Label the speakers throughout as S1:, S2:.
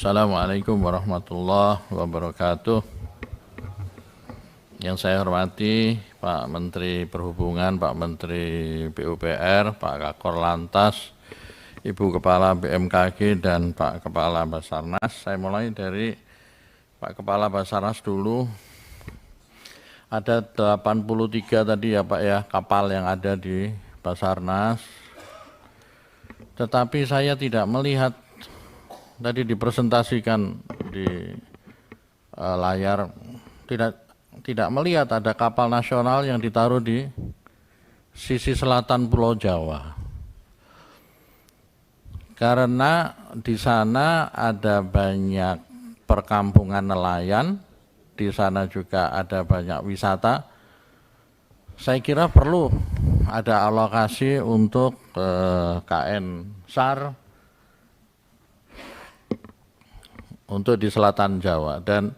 S1: Assalamualaikum warahmatullahi wabarakatuh. Yang saya hormati Pak Menteri Perhubungan, Pak Menteri PUPR, Pak Kakor Lantas, Ibu Kepala BMKG, dan Pak Kepala Basarnas. Saya mulai dari Pak Kepala Basarnas dulu. Ada 83 tadi ya Pak ya, kapal yang ada di Basarnas. Tetapi saya tidak melihat, tadi dipresentasikan di layar, tidak melihat ada kapal nasional yang ditaruh di sisi selatan Pulau Jawa. Karena di sana ada banyak perkampungan nelayan, di sana juga ada banyak wisata. Saya kira perlu ada alokasi untuk KN SAR untuk di selatan Jawa, dan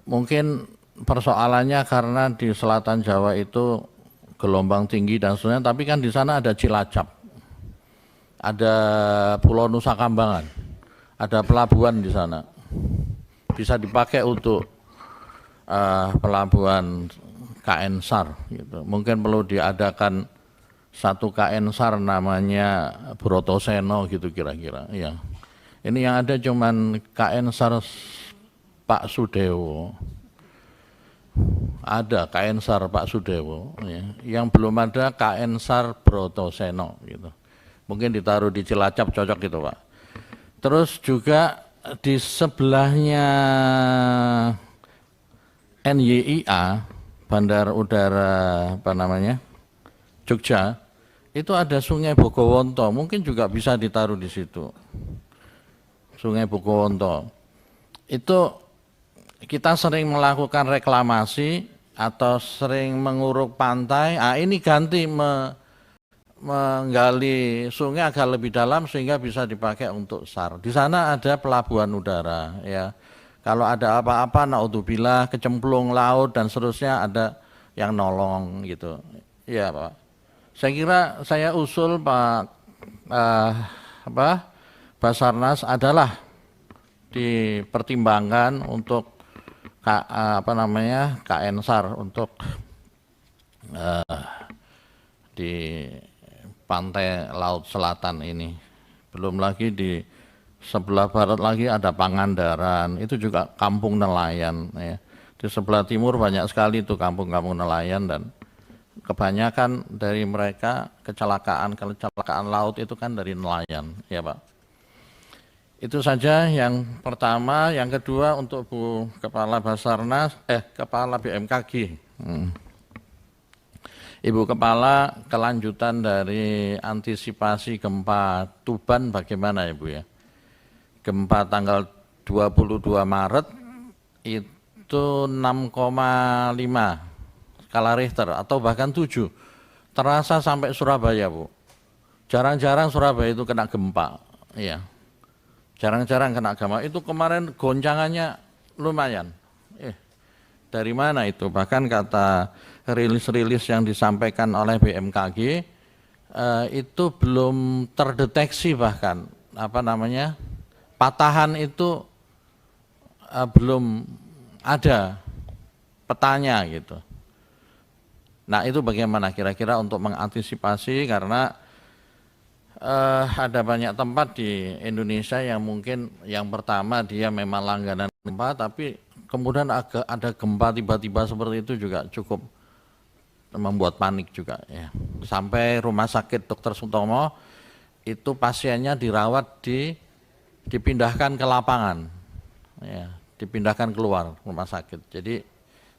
S1: mungkin persoalannya karena di selatan Jawa itu gelombang tinggi dan sebagainya, tapi kan di sana ada Cilacap, ada Pulau Nusa Kambangan, ada pelabuhan di sana, bisa dipakai untuk pelabuhan KN SAR gitu. Mungkin perlu diadakan satu KN SAR namanya Brotoseno gitu kira-kira ya. Ini yang ada cuman KN SAR Pak Sudewo. Ada KN SAR Pak Sudewo ya. Yang belum ada KN SAR Brotoseno gitu. Mungkin ditaruh di Cilacap cocok gitu Pak. Terus juga di sebelahnya NYIA, Bandar Udara apa namanya, Jogja, itu ada Sungai Bogowonto, mungkin juga bisa ditaruh di situ. Sungai Bogowonto. Itu kita sering melakukan reklamasi atau sering menguruk pantai. Ini ganti menggali sungai agak lebih dalam sehingga bisa dipakai untuk SAR. Di sana ada pelabuhan udara ya. Kalau ada apa-apa, naudzubillah, kecemplung laut dan seterusnya, ada yang nolong gitu. Iya Pak. Saya kira saya usul Pak Basarnas adalah dipertimbangkan untuk KN SAR untuk di pantai laut selatan ini. Belum lagi di sebelah barat lagi ada Pangandaran, itu juga kampung nelayan ya. Di sebelah timur banyak sekali itu kampung-kampung nelayan, dan kebanyakan dari mereka kecelakaan laut itu kan dari nelayan ya Pak. Itu saja yang pertama. Yang kedua untuk Bu Kepala Basarnas, Kepala BMKG. Ibu Kepala, kelanjutan dari antisipasi gempa Tuban bagaimana ya Bu ya? Gempa tanggal 22 Maret itu 6,5 skala Richter atau bahkan 7. Terasa sampai Surabaya Bu. Jarang-jarang Surabaya itu kena gempa. Iya. Jarang-jarang kena gempa. Itu kemarin goncangannya lumayan. Dari mana itu? Bahkan kata rilis-rilis yang disampaikan oleh BMKG itu belum terdeteksi, bahkan patahan itu belum ada petanya gitu. Nah itu bagaimana kira-kira untuk mengantisipasi, karena ada banyak tempat di Indonesia yang mungkin yang pertama dia memang langganan gempa, tapi kemudian ada gempa tiba-tiba seperti itu juga cukup membuat panik juga ya. Sampai Rumah Sakit Dr. Sutomo itu pasiennya dirawat dipindahkan ke lapangan ya, dipindahkan keluar rumah sakit. Jadi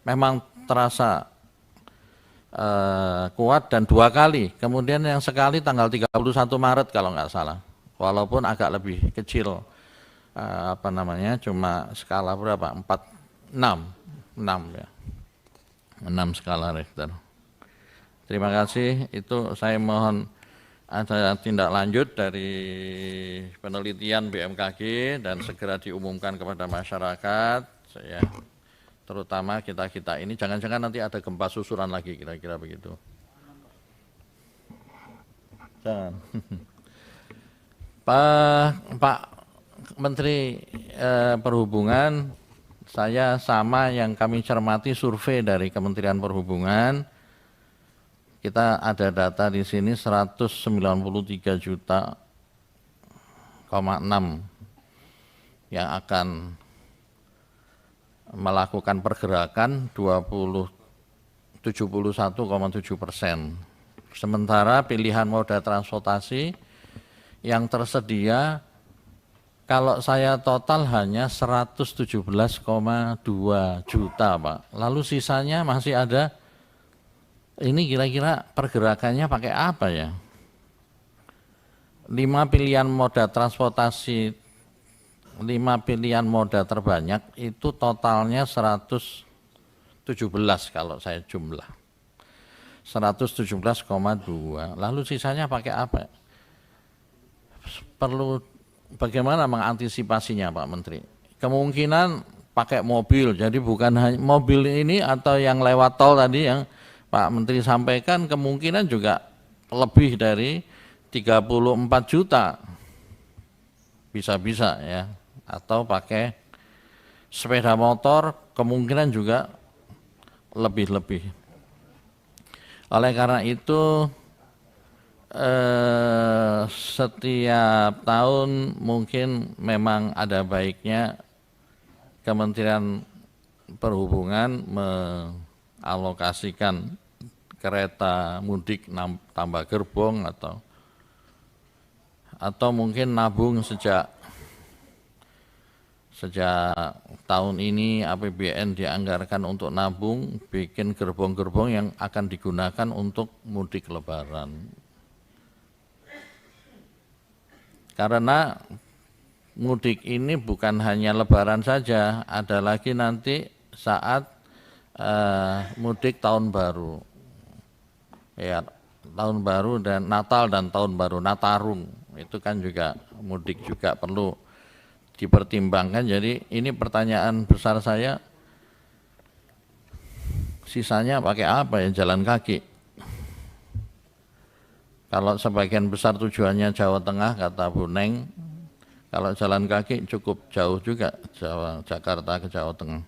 S1: memang terasa kuat, dan 2 kali. Kemudian yang sekali tanggal 31 Maret kalau nggak salah, walaupun agak lebih kecil, cuma skala berapa, 6 ya, 6 skala Richter. Terima kasih. Itu saya mohon ada tindak lanjut dari penelitian BMKG dan segera diumumkan kepada masyarakat ya. Terutama kita ini, jangan-jangan nanti ada gempa susulan lagi, kira-kira begitu. Jangan. Pak Menteri Perhubungan, saya sama yang kami cermati survei dari Kementerian Perhubungan. Kita ada data di sini 193 juta, 6 yang akan melakukan pergerakan 71,7%. Sementara pilihan moda transportasi yang tersedia kalau saya total hanya 117,2 juta, Pak. Lalu sisanya masih ada. Ini kira-kira pergerakannya pakai apa ya? 5 pilihan moda transportasi, 5 pilihan moda terbanyak itu totalnya 117 kalau saya jumlah. 117,2. Lalu sisanya pakai apa? Perlu bagaimana mengantisipasinya, Pak Menteri? Kemungkinan pakai mobil, jadi bukan hanya mobil ini atau yang lewat tol tadi yang Pak Menteri sampaikan, kemungkinan juga lebih dari 34 juta, bisa-bisa ya, atau pakai sepeda motor kemungkinan juga lebih-lebih. Oleh karena itu setiap tahun mungkin memang ada baiknya Kementerian Perhubungan mengalokasikan kereta mudik tambah gerbong atau mungkin nabung sejak tahun ini APBN dianggarkan untuk nabung bikin gerbong-gerbong yang akan digunakan untuk mudik lebaran. Karena mudik ini bukan hanya lebaran saja, ada lagi nanti saat mudik tahun baru. Ya, tahun baru dan Natal dan tahun baru, Natarung, itu kan juga mudik juga perlu dipertimbangkan. Jadi ini pertanyaan besar saya, sisanya pakai apa ya, jalan kaki? Kalau sebagian besar tujuannya Jawa Tengah, kata Bu Neng, kalau jalan kaki cukup jauh juga, Jakarta ke Jawa Tengah.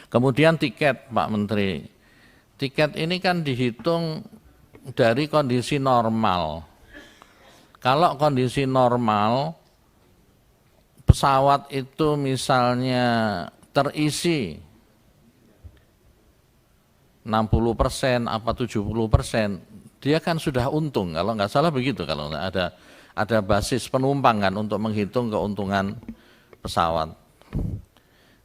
S1: Kemudian tiket, Pak Menteri. Tiket ini kan dihitung dari kondisi normal. Kalau kondisi normal, pesawat itu misalnya terisi 60% apa 70%, dia kan sudah untung, kalau nggak salah begitu, kalau ada basis penumpang kan untuk menghitung keuntungan pesawat.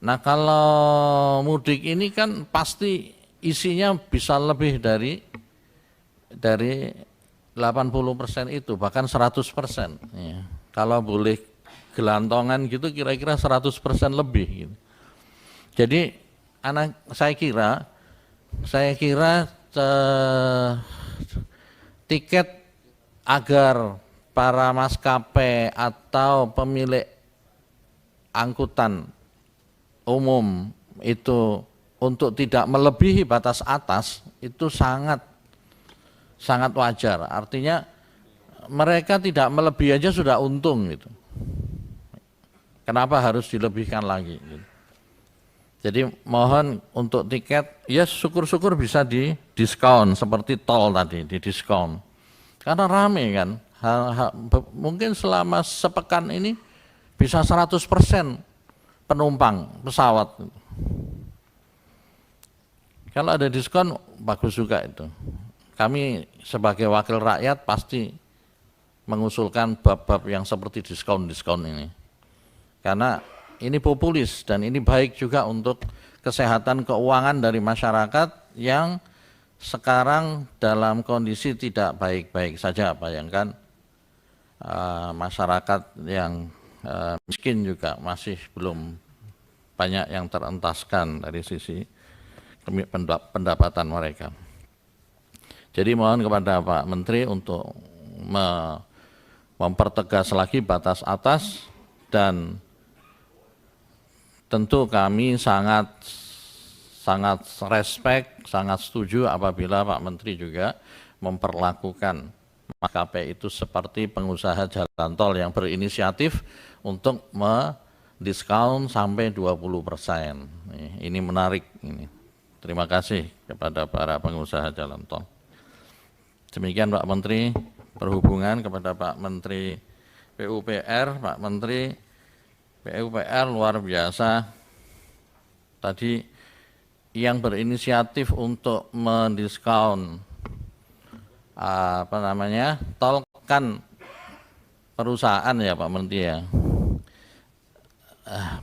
S1: Nah kalau mudik ini kan pasti isinya bisa lebih dari 80% itu, bahkan 100%. Ya. Kalau boleh gelantongan gitu kira-kira 100% lebih. Gitu. Jadi saya kira tiket agar para maskapai atau pemilik angkutan umum itu untuk tidak melebihi batas atas itu sangat wajar. Artinya mereka tidak melebihi aja sudah untung gitu. Kenapa harus dilebihkan lagi? Gitu. Jadi mohon untuk tiket, ya syukur-syukur bisa didiskon seperti tol tadi, didiskon. Karena rame kan, mungkin selama sepekan ini bisa 100% penumpang pesawat. Kalau ada diskon, bagus juga itu. Kami sebagai wakil rakyat pasti mengusulkan bab-bab yang seperti diskon-diskon ini. Karena ini populis dan ini baik juga untuk kesehatan keuangan dari masyarakat yang sekarang dalam kondisi tidak baik-baik saja. Bayangkan masyarakat yang miskin juga masih belum banyak yang terentaskan dari sisi pendapatan mereka. Jadi mohon kepada Pak Menteri untuk mempertegas lagi batas atas, dan tentu kami sangat respect, sangat setuju apabila Pak Menteri juga memperlakukan maskapai itu seperti pengusaha jalan tol yang berinisiatif untuk mendiskon sampai 20%. Ini menarik ini. Terima kasih kepada para pengusaha jalan tol. Demikian Pak Menteri Perhubungan, kepada Pak Menteri PUPR. Pak Menteri PUPR luar biasa. Tadi yang berinisiatif untuk mendiskon tol kan perusahaan ya Pak Menteri ya.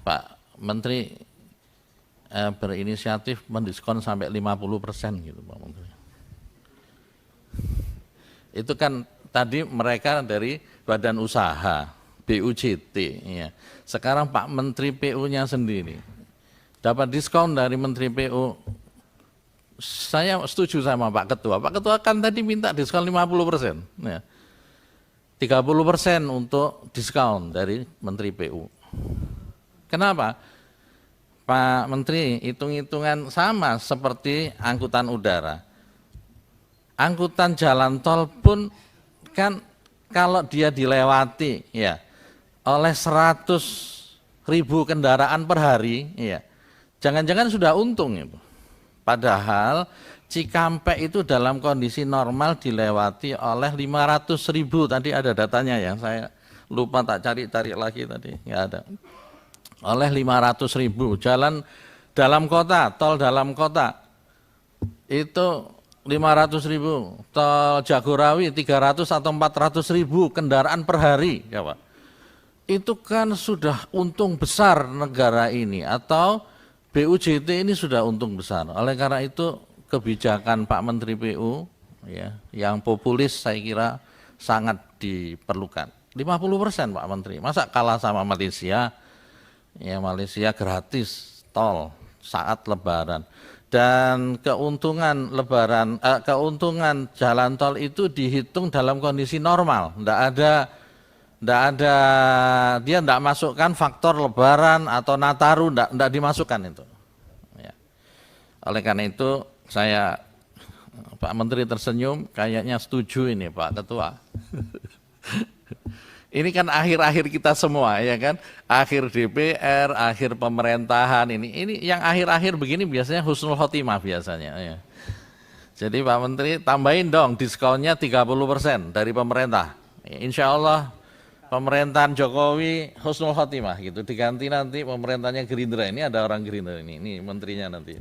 S1: Pak Menteri berinisiatif mendiskon sampai 50% gitu Pak Menteri. Itu kan tadi mereka dari badan usaha BUJT ya. Sekarang Pak Menteri PU-nya sendiri dapat diskon dari Menteri PU. Saya setuju sama Pak Ketua. Pak Ketua kan tadi minta diskon 50%. Ya. 30% untuk diskon dari Menteri PU. Kenapa? Pak Menteri, hitung-hitungan sama seperti angkutan udara. Angkutan jalan tol pun kan kalau dia dilewati ya oleh 100.000 kendaraan per hari, ya jangan-jangan sudah untung itu. Padahal Cikampek itu dalam kondisi normal dilewati oleh 500.000, tadi ada datanya ya, saya lupa tak cari lagi tadi, nggak ada. Oleh 500.000 jalan dalam kota, tol dalam kota itu 500.000, tol Jagorawi 300 atau 400.000 kendaraan per hari, ya Pak. Itu kan sudah untung besar negara ini, atau BUJT ini sudah untung besar. Oleh karena itu kebijakan Pak Menteri PU ya, yang populis saya kira sangat diperlukan. 50% Pak Menteri, masa kalah sama Malaysia? Ya Malaysia gratis tol saat Lebaran. Dan keuntungan Lebaran, keuntungan jalan tol itu dihitung dalam kondisi normal, dia tidak masukkan faktor Lebaran atau Nataru, tidak dimasukkan itu. Ya. Oleh karena itu saya, Pak Menteri tersenyum, kayaknya setuju ini Pak Ketua. Ini kan akhir-akhir kita semua ya kan, akhir DPR, akhir pemerintahan ini yang akhir-akhir begini biasanya husnul khotimah biasanya. Ya. Jadi Pak Menteri tambahin dong diskonnya 30% dari pemerintah. Insya Allah pemerintahan Jokowi husnul khotimah gitu, diganti nanti pemerintahnya Gerindra, ini ada orang Gerindra ini menterinya nanti.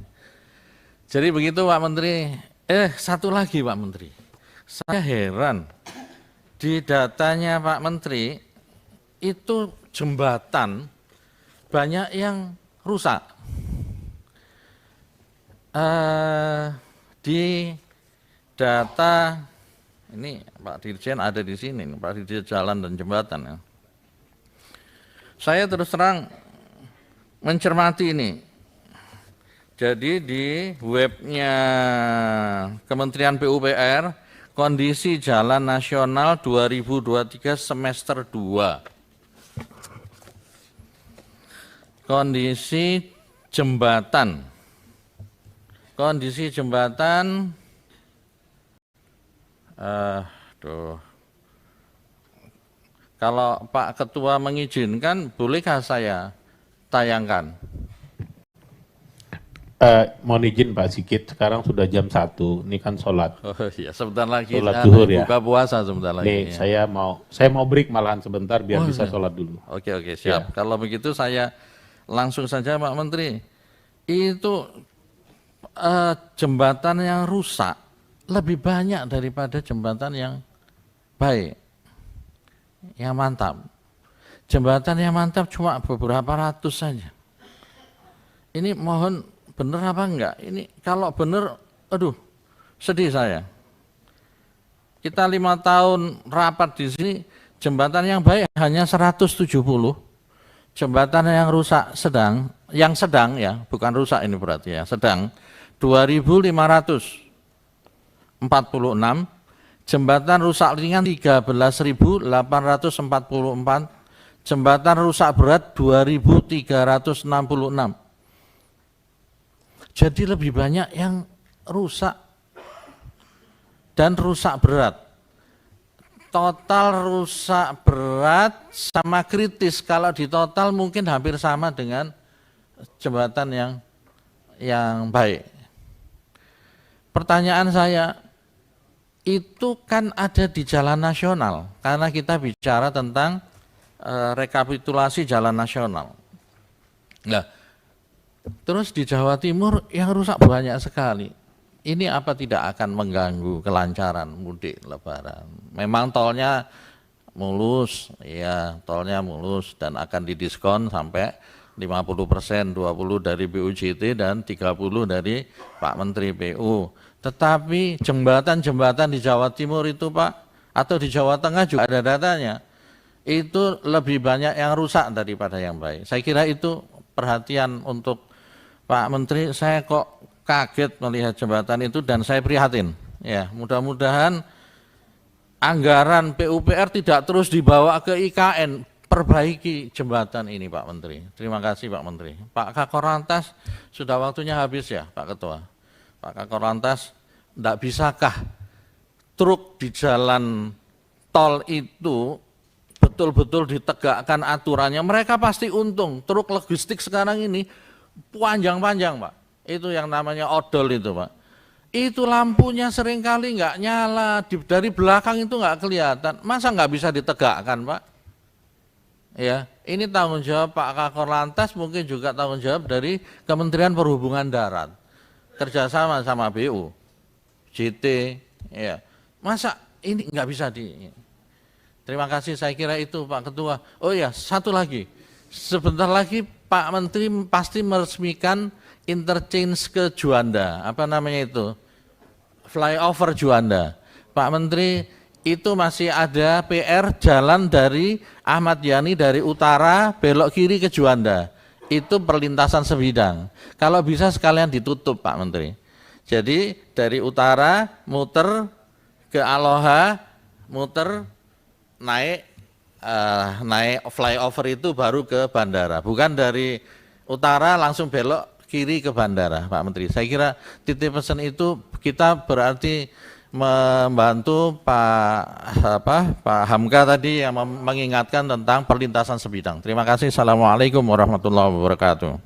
S1: Jadi begitu Pak Menteri. Satu lagi Pak Menteri, saya heran di datanya Pak Menteri itu jembatan banyak yang rusak. Di data ini Pak Dirjen ada di sini, Pak Dirjen Jalan dan Jembatan. Ya. Saya terus terang mencermati ini. Jadi di webnya Kementerian PUPR, kondisi jalan nasional 2023 semester 2. Kondisi jembatan. Kondisi jembatan kalau Pak Ketua mengizinkan, bolehkah saya tayangkan?
S2: Mohon izin Pak Sigit, sekarang sudah jam 1, ini kan sholat.
S1: Oh iya, sebentar lagi
S2: sholat zuhur ya.
S1: Buka puasa sebentar lagi.
S2: Nih, ya. saya mau break malahan sebentar biar bisa sholat dulu.
S1: Oke, siap. Ya. Kalau begitu saya langsung saja Pak Menteri. Itu jembatan yang rusak lebih banyak daripada jembatan yang baik, yang mantap. Jembatan yang mantap cuma beberapa ratus saja. Ini mohon benar apa enggak? Ini kalau benar, aduh, sedih saya. Kita 5 tahun rapat di sini, jembatan yang baik hanya 170, jembatan yang rusak yang sedang ya, bukan rusak ini berarti ya, sedang 2.546, jembatan rusak ringan 13.844, jembatan rusak berat 2.366. Jadi lebih banyak yang rusak dan rusak berat. total rusak berat sama kritis. Kalau di total mungkin hampir sama dengan jembatan yang baik. Pertanyaan saya, itu kan ada di jalan nasional, karena kita bicara tentang rekapitulasi jalan nasional. Nah, terus di Jawa Timur yang rusak banyak sekali. Ini apa tidak akan mengganggu kelancaran mudik Lebaran? Memang tolnya mulus, ya tolnya mulus dan akan didiskon sampai 50%, 20 dari BUJT dan 30 dari Pak Menteri PU. Tetapi jembatan-jembatan di Jawa Timur itu Pak, atau di Jawa Tengah juga ada datanya, itu lebih banyak yang rusak daripada yang baik. Saya kira itu perhatian untuk Pak Menteri. Saya kok kaget melihat jembatan itu dan saya prihatin. Ya, mudah-mudahan anggaran PUPR tidak terus dibawa ke IKN. Perbaiki jembatan ini Pak Menteri. Terima kasih Pak Menteri. Pak Kakor Lantas, sudah waktunya habis ya Pak Ketua. Pak Kakor Lantas, tidak bisakah truk di jalan tol itu betul-betul ditegakkan aturannya? Mereka pasti untung. Truk logistik sekarang ini panjang-panjang Pak. Itu yang namanya odol itu Pak. Itu lampunya seringkali nggak nyala, dari belakang itu nggak kelihatan. Masa nggak bisa ditegakkan Pak? Ya, ini tanggung jawab Pak Kakor Lantas, mungkin juga tanggung jawab dari Kementerian Perhubungan Darat, kerjasama sama BU, JT, ya. Masa ini nggak bisa Terima kasih, saya kira itu Pak Ketua. Oh ya, satu lagi, sebentar lagi Pak Menteri pasti meresmikan interchange ke Juanda, apa namanya itu, flyover Juanda. Pak Menteri, itu masih ada PR jalan dari Ahmad Yani dari utara belok kiri ke Juanda. Itu perlintasan sebidang. Kalau bisa sekalian ditutup Pak Menteri. Jadi dari utara muter ke Aloha, muter naik flyover itu baru ke bandara. Bukan dari utara langsung belok kiri ke bandara Pak Menteri. Saya kira titip pesan itu kita berarti membantu Pak Hamka tadi yang mengingatkan tentang perlintasan sebidang. Terima kasih. Assalamualaikum warahmatullahi wabarakatuh.